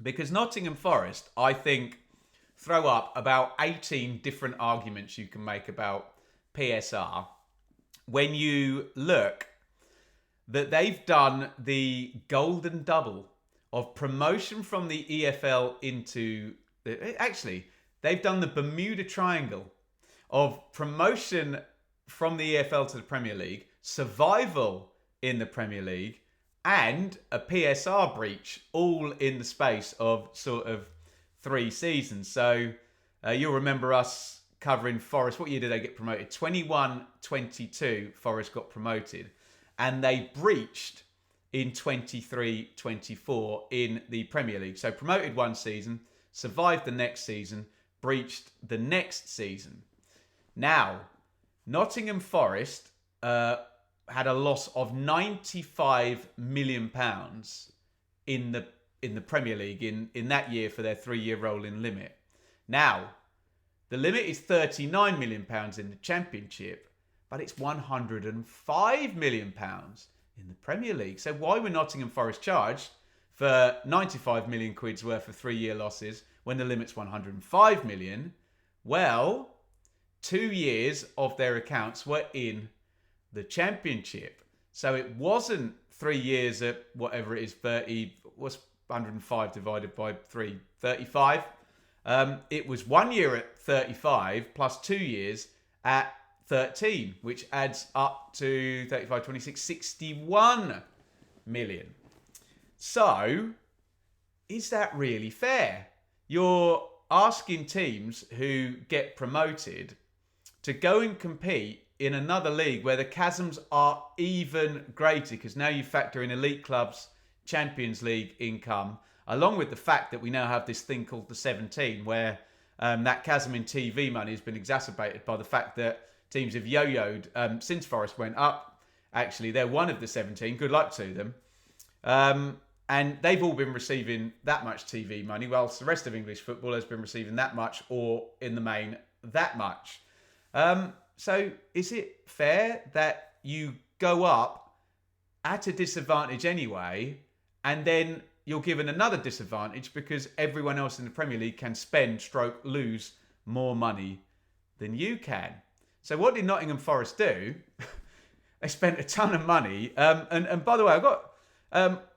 Because Nottingham Forest, I think, throw up about 18 different arguments you can make about PSR when you look that they've done the golden double of promotion from the EFL into... Actually, they've done the Bermuda Triangle of promotion from the EFL to the Premier League, survival in the Premier League, and a PSR breach, all in the space of sort of 3 seasons. So you'll remember us covering Forest. What year did they get promoted? 21-22, Forest got promoted. And they breached in 23-24 in the Premier League. So promoted one season, survived the next season, breached the next season. Now, Nottingham Forest had a loss of £95 million in the Premier League in that year for their 3-year rolling limit. Now, the limit is £39 million in the Championship, but it's £105 million in the Premier League. So why were Nottingham Forest charged for 95 million quid's worth of 3-year losses when the limit's 105 million? Well, 2 years of their accounts were in the Championship. So it wasn't 3 years at whatever it is, 30, what's 105 divided by 3? 35. It was 1 year at 35 plus 2 years at 13, which adds up to 35, 26, 61 million. So, is that really fair? You're asking teams who get promoted to go and compete in another league where the chasms are even greater, because now you factor in elite clubs, Champions League income, along with the fact that we now have this thing called the 17, where that chasm in TV money has been exacerbated by the fact that teams have yo-yoed since Forest went up. Actually, they're one of the 17. Good luck to them. And they've all been receiving that much TV money, whilst the rest of English football has been receiving that much, or in the main, that much. So is it fair that you go up at a disadvantage anyway, and then you're given another disadvantage because everyone else in the Premier League can spend, lose more money than you can? So what did Nottingham Forest do? They spent a ton of money. And by the way,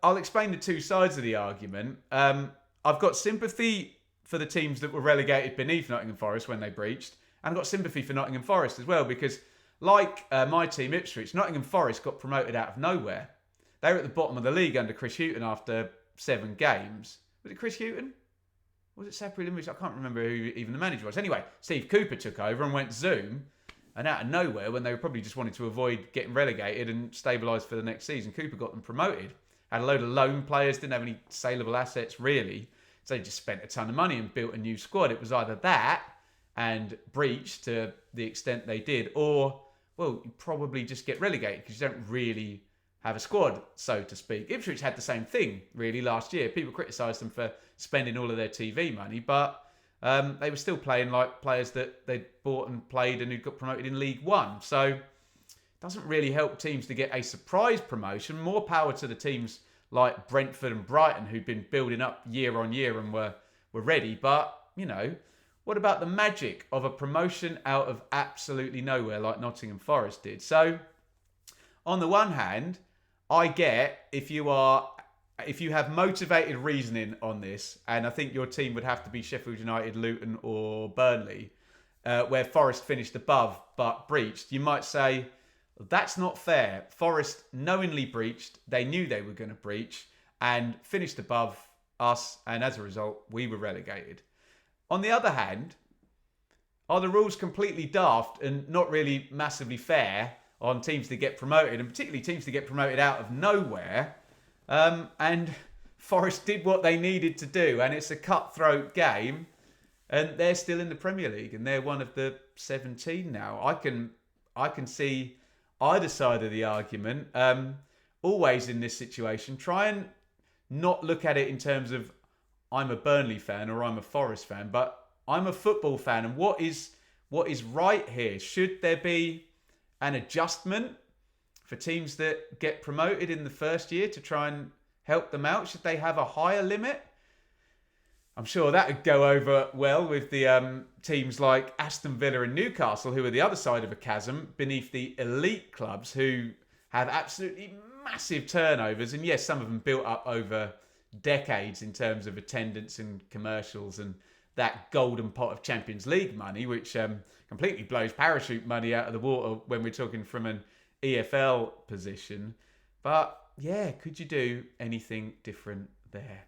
I'll explain the two sides of the argument. I've got sympathy for the teams that were relegated beneath Nottingham Forest when they breached. And I've got sympathy for Nottingham Forest as well, because like my team, Ipswich, Nottingham Forest got promoted out of nowhere. They were at the bottom of the league under Chris Hughton after 7 games. Was it Chris Hughton? Was it Sapri Limrich? I can't remember who even the manager was. Anyway, Steve Cooper took over and went Zoom. And out of nowhere, when they probably just wanted to avoid getting relegated and stabilise for the next season, Cooper got them promoted. Had a load of loan players, didn't have any saleable assets really. So they just spent a ton of money and built a new squad. It was either that and breach to the extent they did, or, well, you probably just get relegated because you don't really have a squad, so to speak. Ipswich had the same thing, really, last year. People criticised them for spending all of their TV money, but they were still playing like players that they'd bought and played and who got promoted in League One. So it doesn't really help teams to get a surprise promotion. More power to the teams like Brentford and Brighton, who've been building up year on year and were ready. But, you know, what about the magic of a promotion out of absolutely nowhere like Nottingham Forest did? So, on the one hand, I get if you have motivated reasoning on this, and I think your team would have to be Sheffield United, Luton or Burnley, where Forest finished above but breached, you might say, that's not fair. Forest knowingly breached, they knew they were going to breach, and finished above us, and as a result, we were relegated. On the other hand, are the rules completely daft and not really massively fair on teams to get promoted, and particularly teams to get promoted out of nowhere? And Forest did what they needed to do, and it's a cutthroat game, and they're still in the Premier League, and they're one of the 17 now. I can see either side of the argument. Always in this situation, try and not look at it in terms of I'm a Burnley fan or I'm a Forest fan, but I'm a football fan, and what is right here? Should there be an adjustment for teams that get promoted in the first year to try and help them out? Should they have a higher limit? I'm sure that would go over well with the teams like Aston Villa and Newcastle, who are the other side of a chasm beneath the elite clubs who have absolutely massive turnovers. And yes, some of them built up over decades in terms of attendance and commercials and that golden pot of Champions League money, which completely blows parachute money out of the water when we're talking from an EFL position. But yeah, could you do anything different there?